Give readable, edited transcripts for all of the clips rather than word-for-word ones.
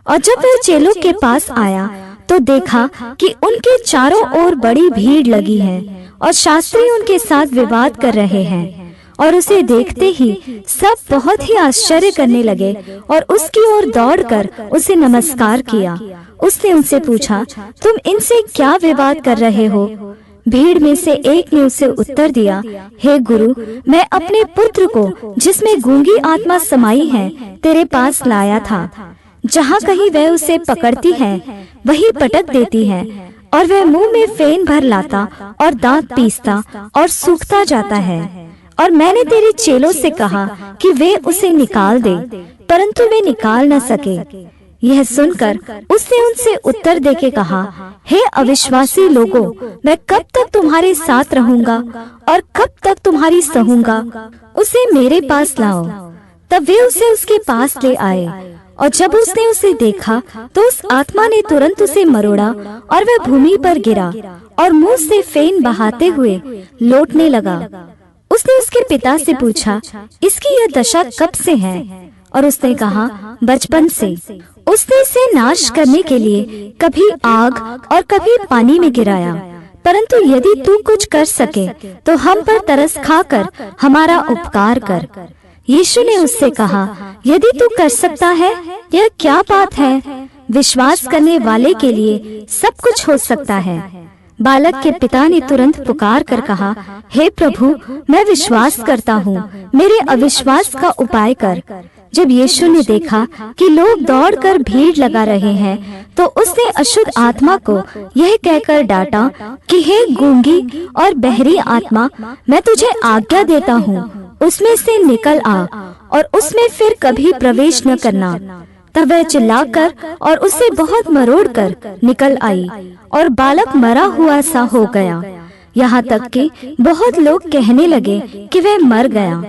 और जब वह चेलों के पास आया तो देखा कि उनके चारों ओर बड़ी भीड़ लगी है और शास्त्री उनके साथ विवाद कर रहे हैं। और उसे देखते ही सब बहुत ही आश्चर्य करने लगे और उसकी ओर दौड़कर उसे नमस्कार किया। उसने उनसे पूछा, तुम इनसे क्या विवाद कर रहे हो? भीड़ में से एक ने उसे उत्तर दिया, हे गुरु, मैं अपने पुत्र को जिसमें गूंगी आत्मा समाई है तेरे पास लाया था। जहाँ कहीं वह उसे पकड़ती है वही पटक देती है और वह मुंह में फेन भर लाता और दांत पीसता और सूखता जाता है। और मैंने तेरे चेलों से कहा कि वे उसे निकाल दे, परंतु वे निकाल न सके। यह सुनकर उसने उनसे उत्तर देके कहा, हे अविश्वासी लोगों, मैं कब तक तुम्हारे साथ रहूंगा और कब तक तुम्हारी सहूंगा? उसे मेरे पास लाओ। तब वे उसे उसके पास ले आए और जब उसने उसे देखा तो उस आत्मा ने तुरंत उसे मरोड़ा और वह भूमि पर गिरा और मुंह से फेन बहाते हुए लौटने लगा। उसने उसके पिता से पूछा, इसकी यह दशा कब से है? और उसने कहा, बचपन से। उसने इसे नाश करने के लिए कभी आग और कभी पानी में गिराया, परंतु यदि तू कुछ कर सके तो हम पर तरस खाकर हमारा उपकार कर। यीशु ने उससे कहा, यदि तू कर सकता है, यह क्या बात है? विश्वास करने वाले के लिए सब कुछ हो सकता है। बालक के पिता ने तुरंत पुकार कर कहा, हे प्रभु, मैं विश्वास करता हूँ, मेरे अविश्वास का उपाय कर। जब यीशु ने देखा कि लोग दौड़कर भीड़ लगा रहे हैं तो उसने अशुद्ध आत्मा को यह कहकर डांटा कि हे गूंगी और बहरी आत्मा, मैं तुझे आज्ञा देता हूँ, उसमें से निकल आ और उसमें फिर कभी प्रवेश न करना। तब वह चिल्लाकर और उससे बहुत मरोड़कर निकल आई और बालक मरा हुआ सा हो गया। यहाँ तक कि बहुत लोग कहने लगे कि वह मर गया,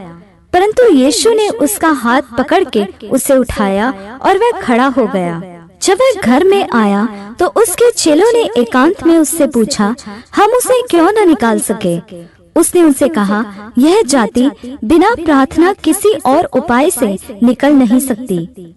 परंतु यीशु ने उसका हाथ पकड़ के उसे उठाया और वह खड़ा हो गया। जब वह घर में आया तो उसके चेलों ने एकांत में उससे पूछा, हम उसे क्यों न निकाल सके? उसने उनसे कहा, यह जाति बिना प्रार्थना किसी और उपाय से निकल नहीं सकती।